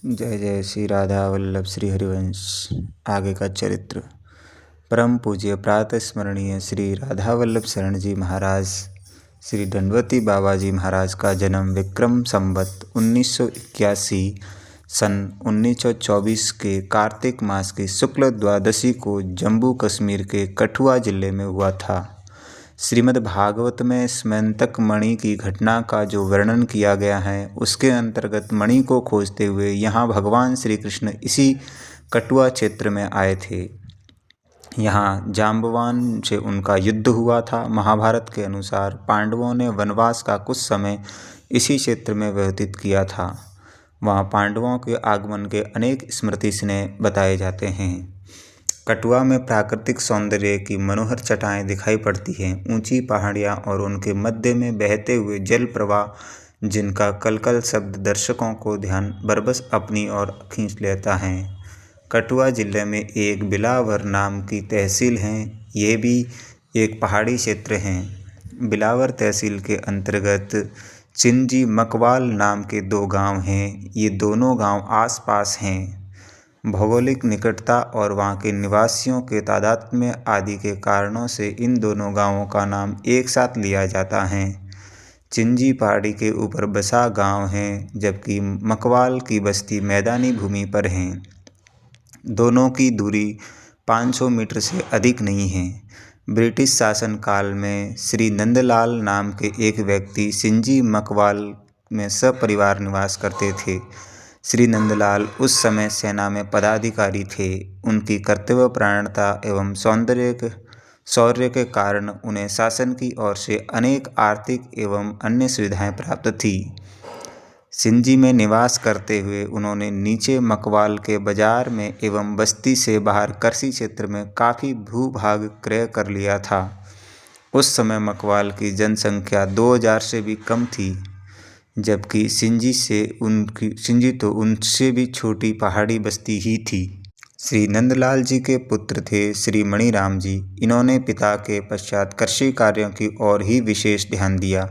जय जय श्री राधा वल्लभ श्री हरिवंश। आगे का चरित्र। परम पूज्य प्रातः स्मरणीय श्री राधा वल्लभ शरण जी महाराज श्री दंडवती बाबा जी महाराज का जन्म विक्रम संवत 1981 सन 1924 के कार्तिक मास की शुक्ल द्वादशी को जम्मू कश्मीर के कठुआ जिले में हुआ था। श्रीमद् भागवत में स्मैंतक मणि की घटना का जो वर्णन किया गया है उसके अंतर्गत मणि को खोजते हुए यहाँ भगवान श्री कृष्ण इसी कठुआ क्षेत्र में आए थे। यहाँ जाम्बवान से उनका युद्ध हुआ था। महाभारत के अनुसार पांडवों ने वनवास का कुछ समय इसी क्षेत्र में व्यतीत किया था। वहाँ पांडवों के आगमन के अनेक स्मृति स्नेह बताए जाते हैं। कठुआ में प्राकृतिक सौंदर्य की मनोहर चटाएं दिखाई पड़ती हैं। ऊंची पहाड़ियाँ और उनके मध्य में बहते हुए जल प्रवाह जिनका कलकल शब्द दर्शकों को ध्यान बरबस अपनी ओर खींच लेता है। कठुआ जिले में एक बिलावर नाम की तहसील है। ये भी एक पहाड़ी क्षेत्र है। बिलावर तहसील के अंतर्गत चिंजी मकवाल नाम के 2 गांव हैं। ये दोनों गांव आस-पास हैं। भौगोलिक निकटता और वहाँ के निवासियों के तादात्म्य आदि के कारणों से इन दोनों गांवों का नाम एक साथ लिया जाता है। चिंजी पहाड़ी के ऊपर बसा गांव है जबकि मकवाल की बस्ती मैदानी भूमि पर है। दोनों की दूरी 500 मीटर से अधिक नहीं है। ब्रिटिश शासन काल में श्री नंदलाल नाम के एक व्यक्ति सिंजी मकवाल में सपरिवार निवास करते थे। श्री नंदलाल उस समय सेना में पदाधिकारी थे। उनकी कर्तव्यपरायणता एवं शौर्य के कारण उन्हें शासन की ओर से अनेक आर्थिक एवं अन्य सुविधाएं प्राप्त थी। सिंजी में निवास करते हुए उन्होंने नीचे मकवाल के बाजार में एवं बस्ती से बाहर कृषि क्षेत्र में काफ़ी भूभाग क्रय कर लिया था। उस समय मकवाल की जनसंख्या 2000 से भी कम थी, जबकि सिंजी तो उनसे भी छोटी पहाड़ी बस्ती ही थी। श्री नंदलाल जी के पुत्र थे श्री मणिराम जी। इन्होंने पिता के पश्चात कृषि कार्यों की ओर ही विशेष ध्यान दिया।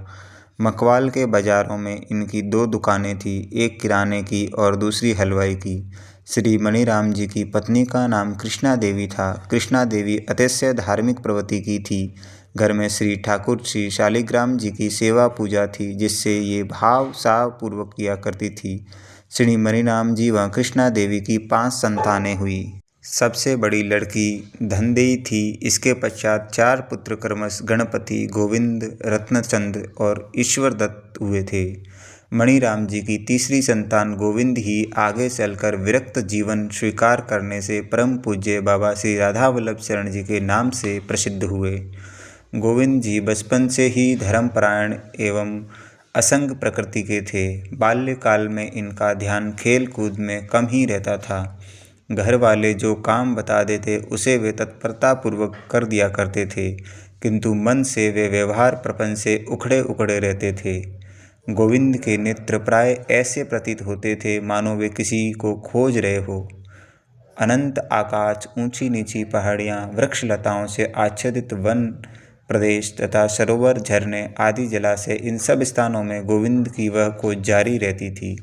मकवाल के बाजारों में इनकी 2 दुकानें थीं, एक किराने की और दूसरी हलवाई की। श्री मणिराम जी की पत्नी का नाम कृष्णा देवी था। कृष्णा देवी अतिशय धार्मिक प्रवृत्ति की थी। घर में श्री ठाकुर श्री शालिग्राम जी की सेवा पूजा थी, जिससे ये भाव पूर्वक किया करती थी। श्री मणिराम जी व कृष्णा देवी की 5 संतानें हुई। सबसे बड़ी लड़की धनदेई थी। इसके पश्चात 4 पुत्र क्रमशः गणपति, गोविंद, रत्नचंद और ईश्वर दत्त हुए थे। मणिराम जी की तीसरी संतान गोविंद ही आगे चलकर विरक्त जीवन स्वीकार करने से परम पूज्य बाबा श्री राधा वल्लभ शरण जी के नाम से प्रसिद्ध हुए। गोविंद जी बचपन से ही धर्मपरायण एवं असंग प्रकृति के थे। बाल्यकाल में इनका ध्यान खेल कूद में कम ही रहता था। घर वाले जो काम बता देते उसे वे तत्परतापूर्वक कर दिया करते थे, किंतु मन से वे व्यवहार प्रपंच से उखड़े उखड़े रहते थे। गोविंद के नेत्र प्राय ऐसे प्रतीत होते थे मानो वे किसी को खोज रहे हो। अनंत आकाश, ऊंची नीची पहाड़ियाँ, वृक्ष लताओं से आच्छादित वन प्रदेश तथा सरोवर, झरने आदि जलाशय, इन सब स्थानों में गोविंद की वह खोज जारी रहती थी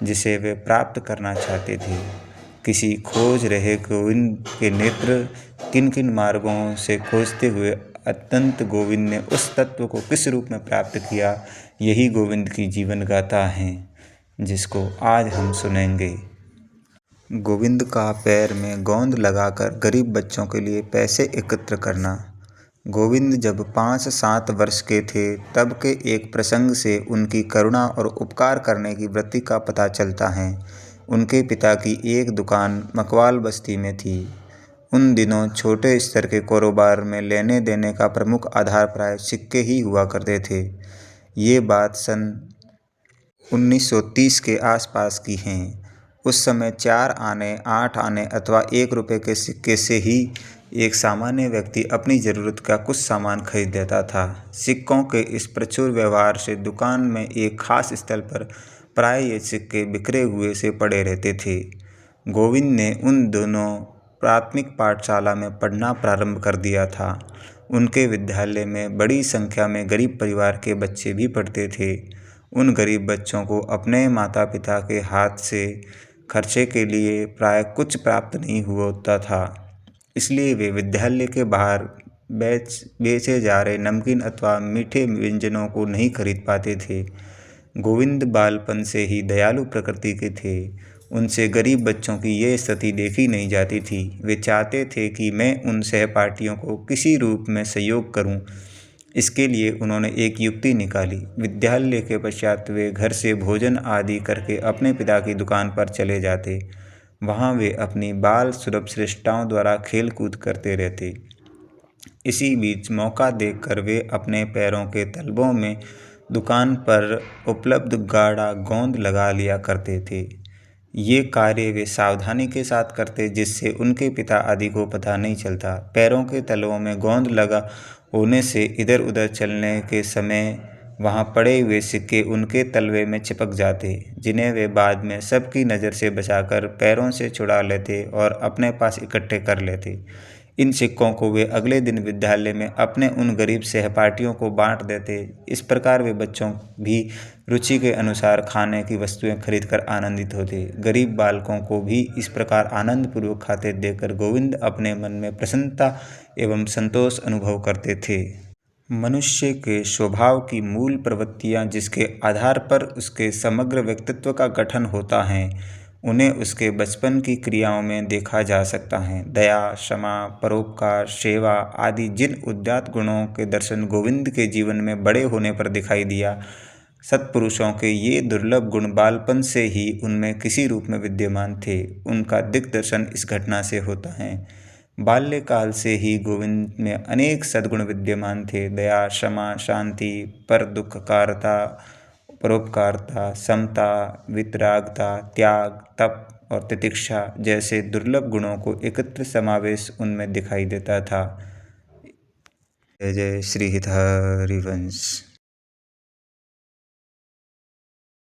जिसे वे प्राप्त करना चाहते थे। किसी खोज रहे गोविंद के नेत्र किन किन मार्गों से खोजते हुए अत्यंत गोविंद ने उस तत्व को किस रूप में प्राप्त किया, यही गोविंद की जीवन गाथा है जिसको आज हम सुनेंगे। गोविंद का पैर में गोंद लगाकर गरीब बच्चों के लिए पैसे एकत्र करना। गोविंद जब 5-7 वर्ष के थे तब के एक प्रसंग से उनकी करुणा और उपकार करने की वृत्ति का पता चलता है। उनके पिता की एक दुकान मकवाल बस्ती में थी। उन दिनों छोटे स्तर के कारोबार में लेने देने का प्रमुख आधार प्राय सिक्के ही हुआ करते थे। ये बात सन 1930 के आसपास की है। उस समय 4 आने, 8 आने अथवा 1 रुपये के सिक्के से ही एक सामान्य व्यक्ति अपनी ज़रूरत का कुछ सामान खरीद लेता था। सिक्कों के इस प्रचुर व्यवहार से दुकान में एक खास स्थल पर प्राय ये सिक्के बिखरे हुए से पड़े रहते थे। गोविंद ने उन दोनों प्राथमिक पाठशाला में पढ़ना प्रारंभ कर दिया था। उनके विद्यालय में बड़ी संख्या में गरीब परिवार के बच्चे भी पढ़ते थे। उन गरीब बच्चों को अपने माता पिता के हाथ से खर्चे के लिए प्राय कुछ प्राप्त नहीं होता था, इसलिए वे विद्यालय के बाहर बेचे जा रहे नमकीन अथवा मीठे व्यंजनों को नहीं खरीद पाते थे। गोविंद बालपन से ही दयालु प्रकृति के थे। उनसे गरीब बच्चों की ये स्थिति देखी नहीं जाती थी। वे चाहते थे कि मैं उन सहपाठियों को किसी रूप में सहयोग करूं। इसके लिए उन्होंने एक युक्ति निकाली। विद्यालय के पश्चात वे घर से भोजन आदि करके अपने पिता की दुकान पर चले जाते। वहाँ वे अपनी बाल सुलभ श्रेष्ठताओं द्वारा खेल कूद करते रहते। इसी बीच मौका देखकर वे अपने पैरों के तलवों में दुकान पर उपलब्ध गाढ़ा गोंद लगा लिया करते थे। ये कार्य वे सावधानी के साथ करते, जिससे उनके पिता आदि को पता नहीं चलता। पैरों के तलवों में गोंद लगा होने से इधर उधर चलने के समय वहाँ पड़े हुए सिक्के उनके तलवे में चिपक जाते, जिन्हें वे बाद में सबकी नज़र से बचाकर पैरों से छुड़ा लेते और अपने पास इकट्ठे कर लेते। इन सिक्कों को वे अगले दिन विद्यालय में अपने उन गरीब सहपाठियों को बांट देते। इस प्रकार वे बच्चों भी रुचि के अनुसार खाने की वस्तुएं खरीदकर आनंदित होते। गरीब बालकों को भी इस प्रकार आनंदपूर्वक खाते देखकर गोविंद अपने मन में प्रसन्नता एवं संतोष अनुभव करते थे। मनुष्य के स्वभाव की मूल प्रवृत्तियाँ जिसके आधार पर उसके समग्र व्यक्तित्व का गठन होता है, उन्हें उसके बचपन की क्रियाओं में देखा जा सकता है। दया, क्षमा, परोपकार, सेवा आदि जिन उदात्त गुणों के दर्शन गोविंद के जीवन में बड़े होने पर दिखाई दिया, सत्पुरुषों के ये दुर्लभ गुण बालपन से ही उनमें किसी रूप में विद्यमान थे। उनका दिग्दर्शन इस घटना से होता है। बाल्यकाल से ही गोविंद में अनेक सद्गुण विद्यमान थे। दया, क्षमा, शांति, पर दुखकारता, परोपकारता, समता, वितरागता, त्याग, तप और तितिक्षा जैसे दुर्लभ गुणों को एकत्र समावेश उनमें दिखाई देता था। जय जय श्री हरिवंश।